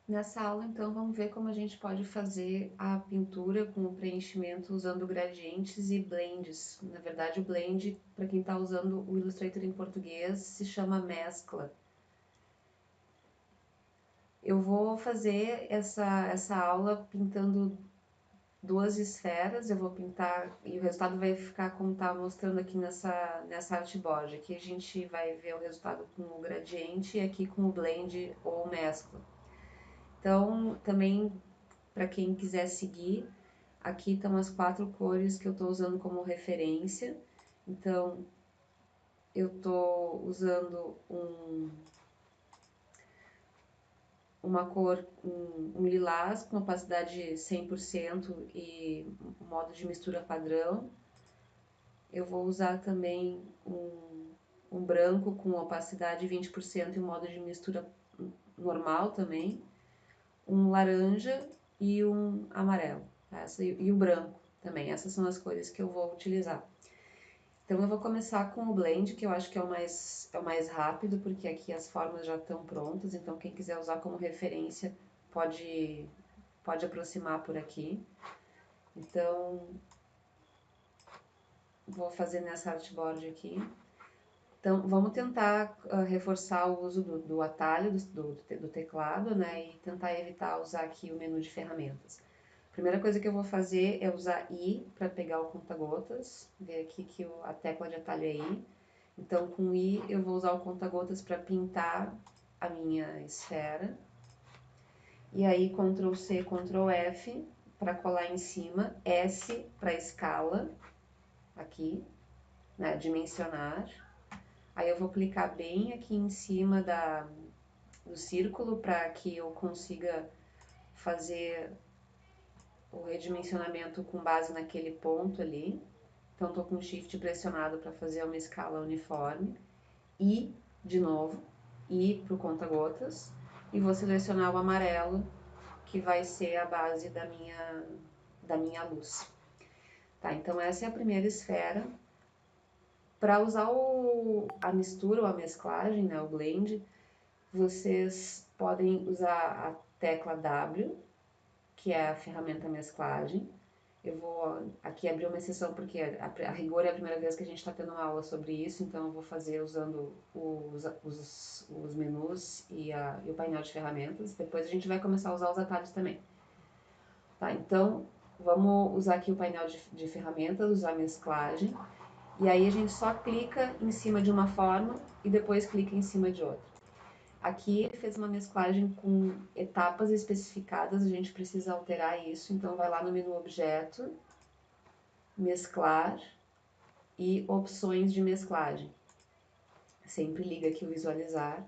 Nessa aula, então, vamos ver como a gente pode fazer a pintura com o preenchimento usando gradientes e blends. Na verdade, o blend, para quem está usando o Illustrator em português, se chama mescla. Eu vou fazer essa aula pintando duas esferas, eu vou pintar e o resultado vai ficar como está mostrando aqui nessa artboard. Aqui a gente vai ver o resultado com o gradiente e aqui com o blend ou mescla. Então, também para quem quiser seguir, aqui estão as 4 cores que eu estou usando como referência. Então, eu estou usando uma cor, um lilás com opacidade 100% e modo de mistura padrão. Eu vou usar também um branco com opacidade 20% e modo de mistura normal também. Um laranja e um amarelo. E o branco também. Essas são as cores que eu vou utilizar. Então eu vou começar com o blend, que eu acho que é o mais rápido, porque aqui as formas já estão prontas, então quem quiser usar como referência pode aproximar por aqui. Então vou fazer nessa artboard aqui. Então vamos tentar reforçar o uso do atalho do teclado, né, e tentar evitar usar aqui o menu de ferramentas. Primeira coisa que eu vou fazer é usar I para pegar o conta-gotas, ver aqui que a tecla de atalho é I. Então com I eu vou usar o conta-gotas para pintar a minha esfera. E aí Ctrl C, Ctrl F para colar em cima, S para escala, aqui, né, dimensionar. Aí eu vou clicar bem aqui em cima do círculo para que eu consiga fazer o redimensionamento com base naquele ponto ali. Então estou com o Shift pressionado para fazer uma escala uniforme. E, de novo, I para o conta-gotas. E vou selecionar o amarelo, que vai ser a base da minha luz. Tá, então essa é a primeira esfera. Para usar a mistura ou a mesclagem, né, o blend, vocês podem usar a tecla W, que é a ferramenta mesclagem. Eu vou aqui abrir uma exceção porque a rigor é a primeira vez que a gente está tendo uma aula sobre isso, então eu vou fazer usando os menus e o painel de ferramentas. Depois a gente vai começar a usar os atalhos também. Tá, então vamos usar aqui o painel de ferramentas, usar a mesclagem. E aí a gente só clica em cima de uma forma e depois clica em cima de outra. Aqui ele fez uma mesclagem com etapas especificadas, a gente precisa alterar isso, então vai lá no menu Objeto, Mesclar e Opções de Mesclagem. Sempre liga aqui o Visualizar.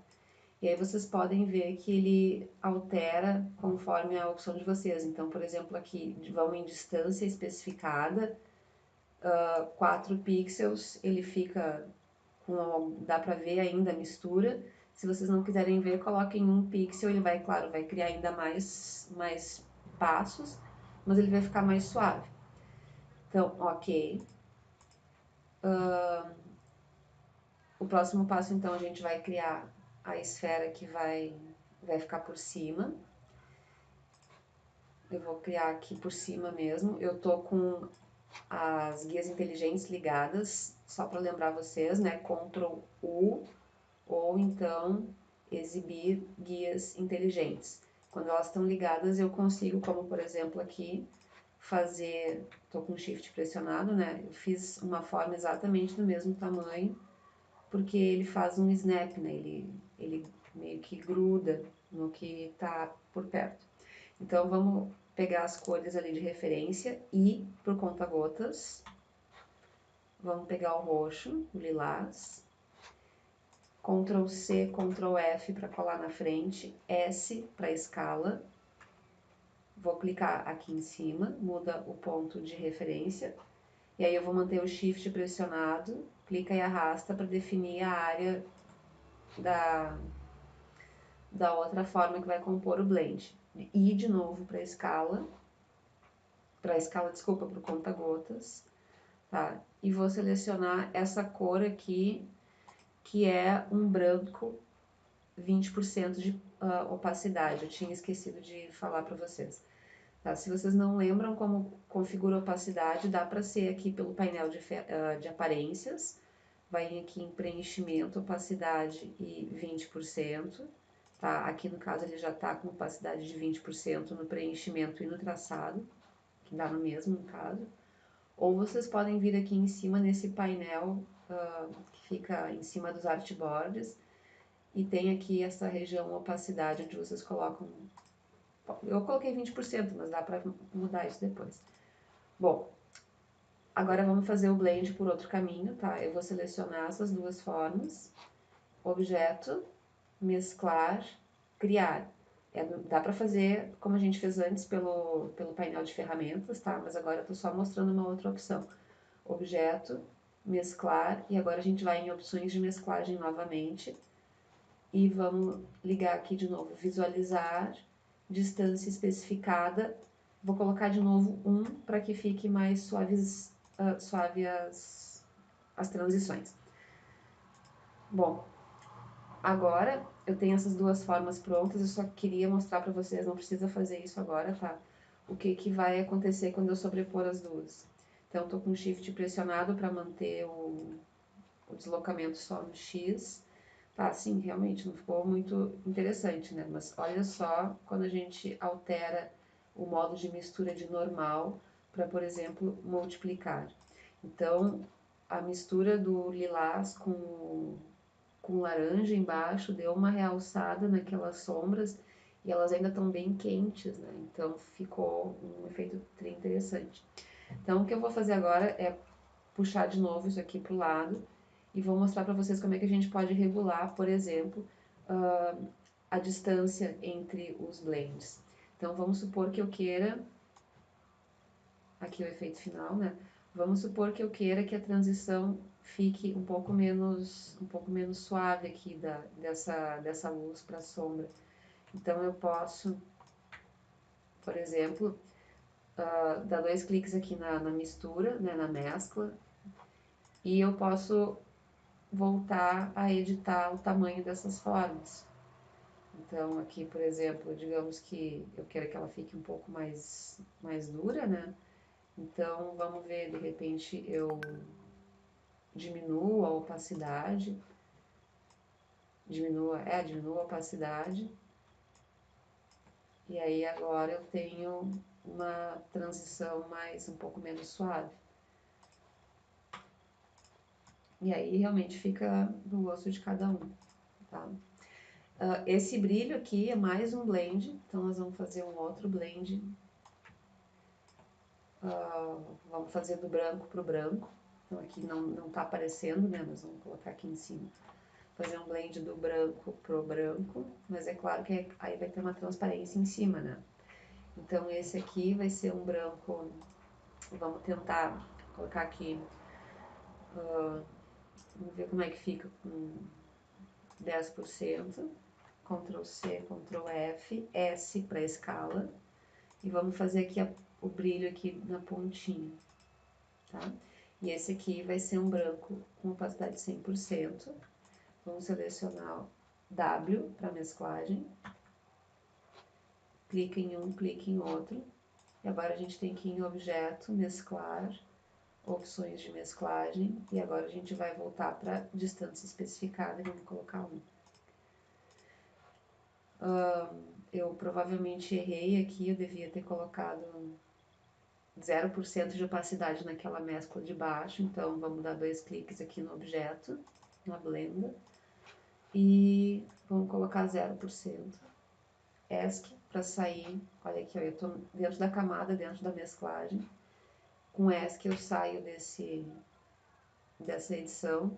E aí vocês podem ver que ele altera conforme a opção de vocês. Então, por exemplo, aqui vão em distância especificada, 4 pixels, ele fica dá para ver ainda a mistura. Se vocês não quiserem ver, coloquem 1 pixel, ele vai, claro, vai criar ainda mais passos, mas ele vai ficar mais suave. Então, ok. O próximo passo, então, a gente vai criar a esfera que vai ficar por cima. Eu vou criar aqui por cima mesmo. Eu tô com as guias inteligentes ligadas, só para lembrar vocês, né? Ctrl U ou então exibir guias inteligentes. Quando elas estão ligadas, eu consigo, como por exemplo aqui, fazer, tô com o Shift pressionado, né? Eu fiz uma forma exatamente do mesmo tamanho, porque ele faz um snap, né? Ele meio que gruda no que tá por perto. Então vamos pegar as cores ali de referência e por conta-gotas, vamos pegar o roxo, o lilás, Ctrl C, Ctrl F para colar na frente, S para escala. Vou clicar aqui em cima, muda o ponto de referência. E aí eu vou manter o Shift pressionado, clica e arrasta para definir a área da, da outra forma que vai compor o blend. E de novo para escala, desculpa, para o conta-gotas. Tá? E vou selecionar essa cor aqui, que é um branco 20% opacidade, eu tinha esquecido de falar para vocês. Tá? Se vocês não lembram como configura a opacidade, dá para ser aqui pelo painel de aparências, vai aqui em preenchimento, opacidade e 20%, tá? Aqui no caso ele já está com opacidade de 20% no preenchimento e no traçado, que dá no mesmo no caso. Ou vocês podem vir aqui em cima nesse painel que fica em cima dos artboards e tem aqui essa região opacidade onde vocês colocam. Eu coloquei 20%, mas dá para mudar isso depois. Bom, agora vamos fazer o blend por outro caminho, tá? Eu vou selecionar essas duas formas, objeto, mesclar, criar. Dá para fazer como a gente fez antes pelo painel de ferramentas, tá? Mas agora eu tô só mostrando uma outra opção. Objeto, mesclar, e agora a gente vai em opções de mesclagem novamente. E vamos ligar aqui de novo, visualizar, distância especificada. Vou colocar de novo 1 para que fique mais suave as transições. Bom, agora eu tenho essas duas formas prontas, eu só queria mostrar para vocês, não precisa fazer isso agora, tá? O que vai acontecer quando eu sobrepor as duas. Então, estou com o Shift pressionado para manter o deslocamento só no X. Tá, sim, realmente não ficou muito interessante, né? Mas olha só quando a gente altera o modo de mistura de normal para, por exemplo, multiplicar. Então, a mistura do lilás com laranja embaixo deu uma realçada naquelas sombras e elas ainda estão bem quentes, né? Então, ficou um efeito interessante. Então, o que eu vou fazer agora é puxar de novo isso aqui para o lado e vou mostrar para vocês como é que a gente pode regular, por exemplo, a distância entre os blends. Então, vamos supor que eu queira, aqui o efeito final, né? Vamos supor que eu queira que a transição fique um pouco menos suave aqui dessa luz para a sombra. Então, eu posso, por exemplo, dar 2 cliques aqui na mistura, né, na mescla, e eu posso voltar a editar o tamanho dessas formas. Então, aqui, por exemplo, digamos que eu quero que ela fique um pouco mais dura, né? Então, vamos ver, de repente eu diminuo a opacidade, diminuo a opacidade, e aí agora eu tenho uma transição um pouco menos suave. E aí realmente fica do gosto de cada um, tá? Esse brilho aqui é mais um blend, então nós vamos fazer um outro blend. Vamos fazer do branco pro branco. Então aqui não tá aparecendo, né? Nós vamos colocar aqui em cima. Fazer um blend do branco pro branco, mas é claro que aí vai ter uma transparência em cima, né? Então esse aqui vai ser um branco, vamos tentar colocar aqui, vamos ver como é que fica com 10%. Ctrl C, Ctrl F, S para escala. E vamos fazer aqui o brilho aqui na pontinha, tá? E esse aqui vai ser um branco com opacidade 100%. Vamos selecionar W para mesclagem. Clica em um, clica em outro. E agora a gente tem que ir em objeto, mesclar, opções de mesclagem. E agora a gente vai voltar para distância especificada e vamos colocar 1. Eu provavelmente errei aqui, eu devia ter colocado 0% de opacidade naquela mescla de baixo, então vamos dar 2 cliques aqui no objeto, na blenda, e vamos colocar 0%. ESC para sair, olha aqui, ó, eu estou dentro da camada, dentro da mesclagem, com ESC eu saio dessa edição.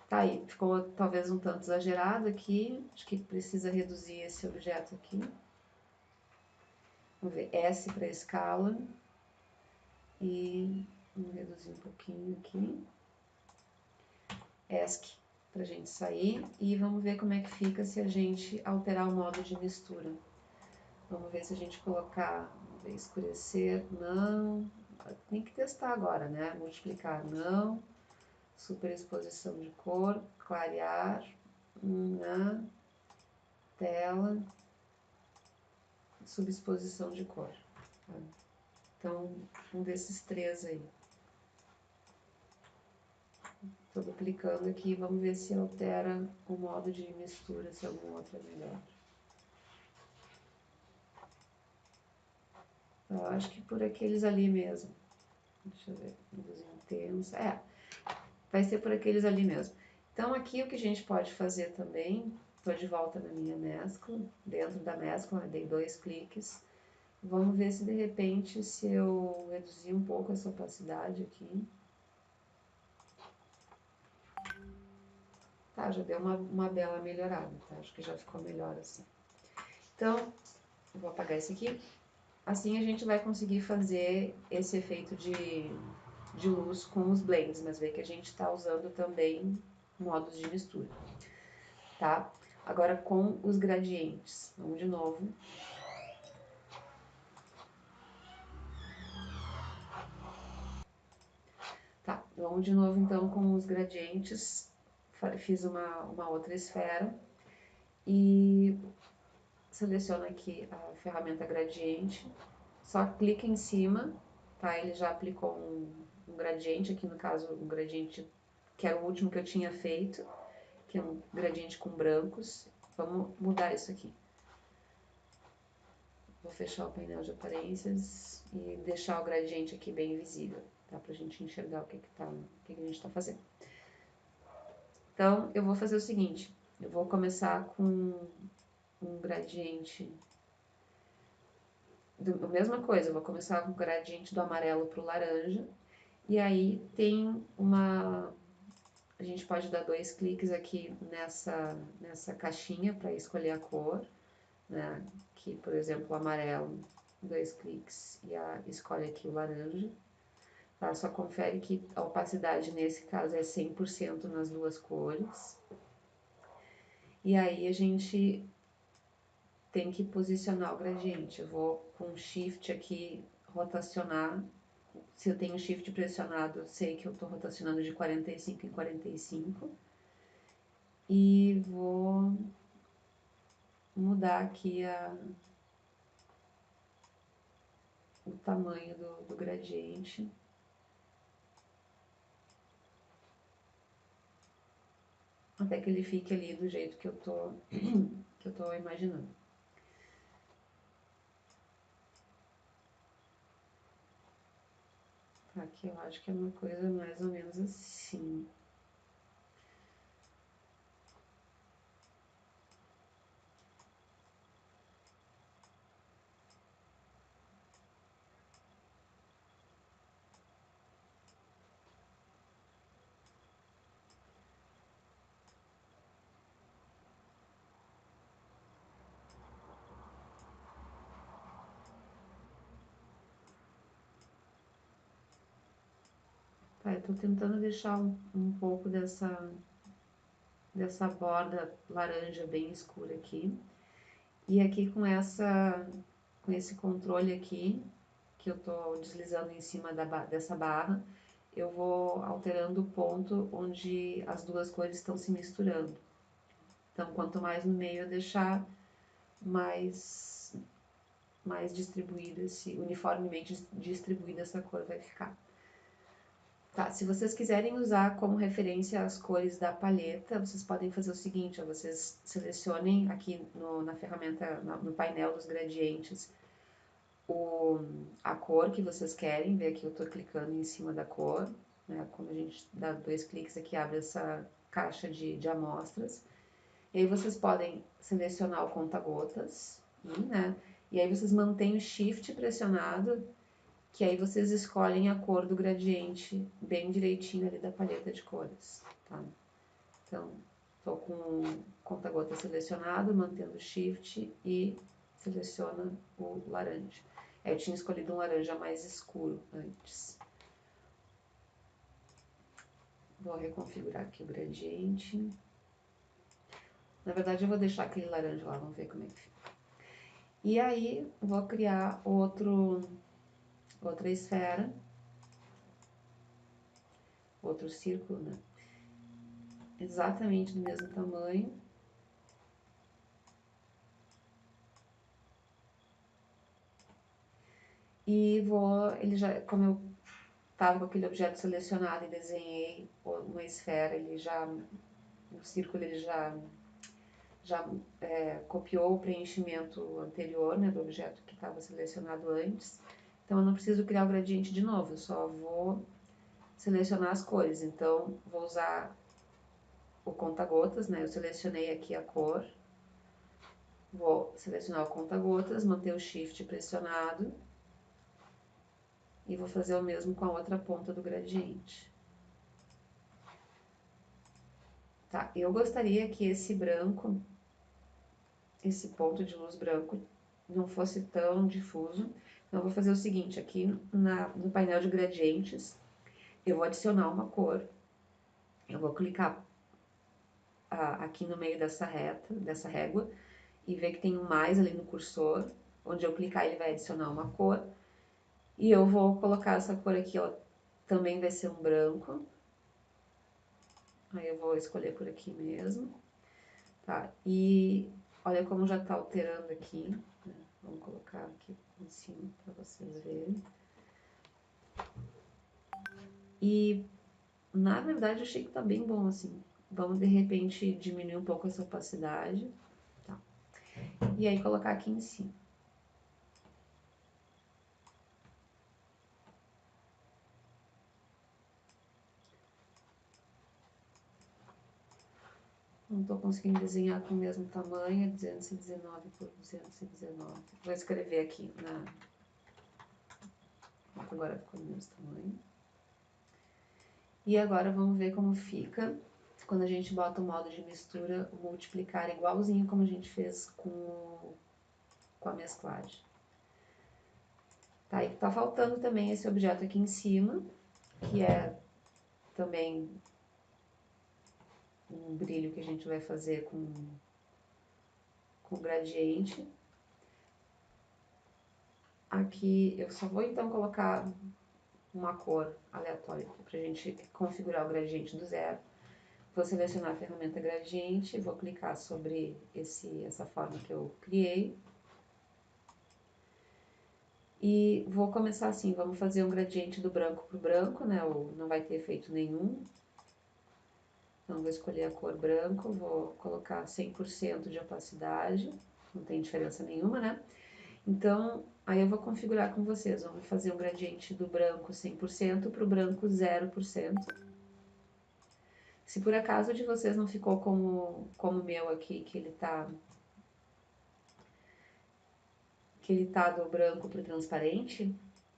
Tá aí, ficou talvez um tanto exagerado aqui, acho que precisa reduzir esse objeto aqui. Vamos ver, S para escala, e vamos reduzir um pouquinho aqui. ESC para a gente sair e vamos ver como é que fica se a gente alterar o modo de mistura. Vamos ver se a gente colocar, vamos ver, escurecer, não, tem que testar agora, né? Multiplicar, não, superexposição de cor, clarear, não, tela, subexposição de cor. Tá? Então, um desses três aí. Estou duplicando aqui, vamos ver se altera o modo de mistura, se algum outro é melhor. Eu acho que por aqueles ali mesmo. Deixa eu ver, luz intensa. Vai ser por aqueles ali mesmo. Então aqui o que a gente pode fazer também, estou de volta na minha mescla, dentro da mescla, dei 2 cliques. Vamos ver se de repente, se eu reduzir um pouco essa opacidade aqui. Tá, já deu uma bela melhorada, tá? Acho que já ficou melhor assim. Então, eu vou apagar esse aqui. Assim a gente vai conseguir fazer esse efeito de luz com os blends, mas vê que a gente está usando também modos de mistura, tá? Agora com os gradientes, vamos de novo. Tá, vamos de novo então com os gradientes, fiz uma outra esfera e seleciono aqui a ferramenta gradiente, só clica em cima, tá? Ele já aplicou um gradiente, aqui no caso um gradiente que era o último que eu tinha feito, que é um gradiente com brancos. Vamos mudar isso aqui. Vou fechar o painel de aparências e deixar o gradiente aqui bem visível, tá? Pra gente enxergar o que a gente tá fazendo. Então, eu vou fazer o seguinte, eu vou começar com um gradiente, a mesma coisa, eu vou começar com o gradiente do amarelo pro laranja, e aí tem a gente pode dar 2 cliques aqui nessa caixinha para escolher a cor, né? Aqui, por exemplo, o amarelo, 2 cliques e escolhe aqui o laranja. Tá? Só confere que a opacidade nesse caso é 100% nas duas cores. E aí a gente tem que posicionar o gradiente. Eu vou com Shift aqui rotacionar. Se eu tenho Shift pressionado, eu sei que eu estou rotacionando de 45 em 45. E vou mudar aqui o tamanho do gradiente. Até que ele fique ali do jeito que eu tô imaginando. Aqui eu acho que é uma coisa mais ou menos assim. Tá, eu tô tentando deixar um pouco dessa borda laranja bem escura aqui. E aqui com esse controle aqui, que eu tô deslizando em cima dessa barra, eu vou alterando o ponto onde as duas cores estão se misturando. Então, quanto mais no meio eu deixar, mais distribuída, uniformemente distribuída essa cor vai ficar. Tá, se vocês quiserem usar como referência as cores da palheta, vocês podem fazer o seguinte, ó, vocês selecionem aqui na ferramenta, no painel dos gradientes, a cor que vocês querem, ver aqui eu estou clicando em cima da cor, né, quando a gente dá 2 cliques aqui abre essa caixa de amostras, e aí vocês podem selecionar o conta-gotas, né, e aí vocês mantêm o Shift pressionado, que aí vocês escolhem a cor do gradiente bem direitinho ali da paleta de cores, tá? Então, tô com o conta-gota selecionado, mantendo o Shift e seleciona o laranja. Eu tinha escolhido um laranja mais escuro antes. Vou reconfigurar aqui o gradiente. Na verdade, eu vou deixar aquele laranja lá, vamos ver como é que fica. E aí, vou criar outra esfera, outro círculo, né? Exatamente do mesmo tamanho. E vou, ele já, como eu estava com aquele objeto selecionado e desenhei uma esfera, o círculo ele já copiou o preenchimento anterior, né, do objeto que estava selecionado antes. Então eu não preciso criar o gradiente de novo, eu só vou selecionar as cores. Então vou usar o conta-gotas, né, eu selecionei aqui a cor, vou selecionar o conta-gotas, manter o Shift pressionado e vou fazer o mesmo com a outra ponta do gradiente. Tá, eu gostaria que esse branco, esse ponto de luz branco, não fosse tão difuso. Então eu vou fazer o seguinte, aqui no painel de gradientes, eu vou adicionar uma cor. Eu vou clicar aqui no meio dessa régua, e ver que tem um mais ali no cursor. Onde eu clicar ele vai adicionar uma cor. E eu vou colocar essa cor aqui, ó, também vai ser um branco. Aí eu vou escolher por aqui mesmo. Tá, e olha como já tá alterando aqui, né? Vamos colocar aqui em cima para vocês verem. E na verdade eu achei que tá bem bom assim. Vamos de repente diminuir um pouco essa opacidade, tá? E aí colocar aqui em cima. Não estou conseguindo desenhar com o mesmo tamanho, 219 por 219. Vou escrever aqui agora ficou no mesmo tamanho. E agora vamos ver como fica quando a gente bota o modo de mistura, o multiplicar igualzinho como a gente fez com a mesclagem. Tá, e tá faltando também esse objeto aqui em cima, que é também um brilho que a gente vai fazer com gradiente. Aqui eu só vou então colocar uma cor aleatória aqui pra gente configurar o gradiente do zero. Vou selecionar a ferramenta gradiente, vou clicar sobre essa forma que eu criei. E vou começar assim, vamos fazer um gradiente do branco pro branco, né? Não vai ter efeito nenhum. Então vou escolher a cor branco, vou colocar 100% de opacidade, não tem diferença nenhuma, né? Então, aí eu vou configurar com vocês, vamos fazer um gradiente do branco 100% pro branco 0%. Se por acaso de vocês não ficou como o meu aqui, que ele tá do branco pro transparente,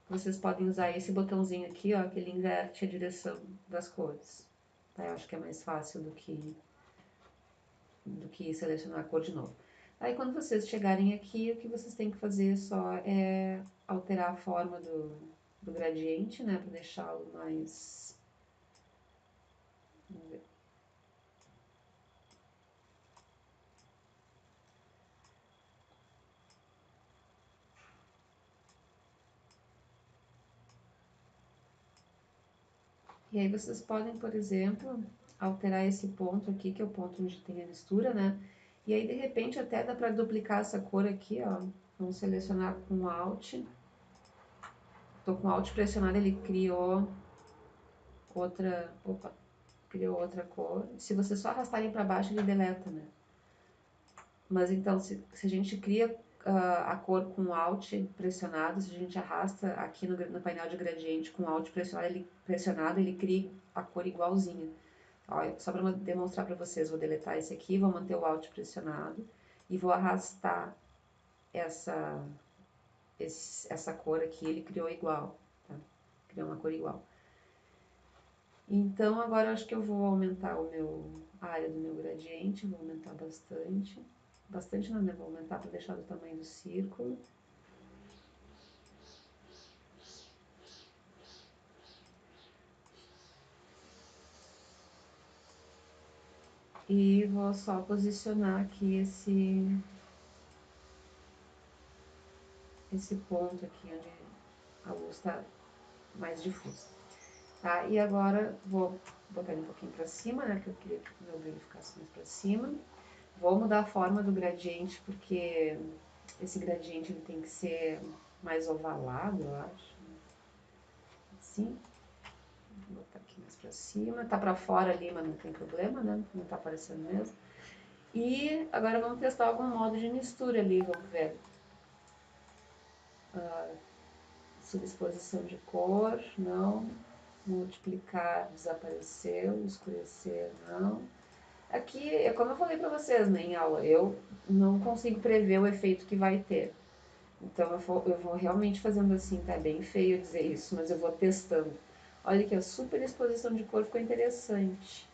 vocês podem usar esse botãozinho aqui, ó, que ele inverte a direção das cores. Tá? Eu acho que é mais fácil do que selecionar a cor de novo. Aí quando vocês chegarem aqui, o que vocês têm que fazer só é alterar a forma do gradiente, né, para deixá-lo mais... Vamos ver. E aí vocês podem, por exemplo, alterar esse ponto aqui, que é o ponto onde tem a mistura, né? E aí, de repente, até dá para duplicar essa cor aqui, ó. Vamos selecionar com Alt. Tô com Alt pressionado, ele criou outra... Opa! Criou outra cor. Se vocês só arrastarem para baixo, ele deleta, né? Mas então, se a gente cria a cor com Alt pressionado, se a gente arrasta aqui no painel de gradiente com Alt pressionado, ele cria a cor igualzinha. Ó, só para demonstrar para vocês, vou deletar esse aqui, vou manter o Alt pressionado e vou arrastar essa cor aqui, ele criou igual, tá? Criou uma cor igual. Então agora eu acho que eu vou aumentar a área do meu gradiente, vou aumentar bastante. Bastante não, né? Vou aumentar para deixar do tamanho do círculo. E vou só posicionar aqui esse ponto aqui onde a luz está mais difusa. Tá? E agora vou botar ele um pouquinho para cima, né? Que eu queria que o meu brilho ficasse mais para cima. Vou mudar a forma do gradiente, porque esse gradiente ele tem que ser mais ovalado, eu acho. Assim. Vou botar aqui mais pra cima. Tá pra fora ali, mas não tem problema, né? Não tá aparecendo mesmo. E agora vamos testar algum modo de mistura ali, vamos ver. Subexposição de cor, não. Multiplicar, desapareceu. Escurecer, não. Aqui, é como eu falei pra vocês, né, em aula, eu não consigo prever o efeito que vai ter. Então eu vou realmente fazendo assim, tá bem feio dizer isso, mas eu vou testando. Olha que a super exposição de cor ficou interessante.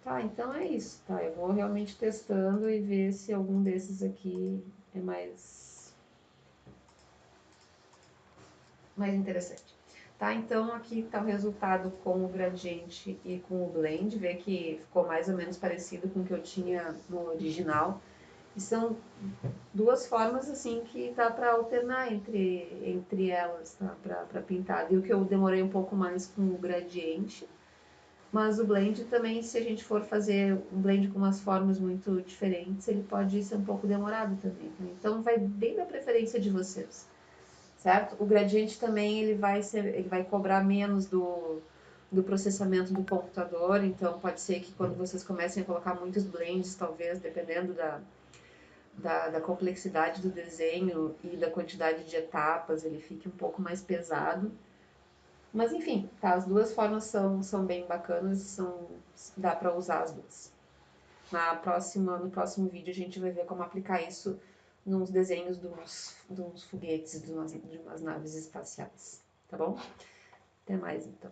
Tá, então é isso, tá? Eu vou realmente testando e ver se algum desses aqui é mais interessante. Tá, então aqui está o resultado com o gradiente e com o blend, vê que ficou mais ou menos parecido com o que eu tinha no original. E são duas formas assim que dá para alternar entre elas, tá? Para pintar. E o que eu demorei um pouco mais com o gradiente, mas o blend também, se a gente for fazer um blend com umas formas muito diferentes, ele pode ser um pouco demorado também, tá? Então vai bem da preferência de vocês, certo? O gradiente também ele vai cobrar menos do processamento do computador, então pode ser que quando vocês comecem a colocar muitos blends, talvez, dependendo da complexidade do desenho e da quantidade de etapas, ele fique um pouco mais pesado. Mas enfim, tá, as duas formas são bem bacanas e dá para usar as duas. No próximo vídeo a gente vai ver como aplicar isso nos desenhos de uns foguetes, de umas naves espaciais. Tá bom? Até mais então.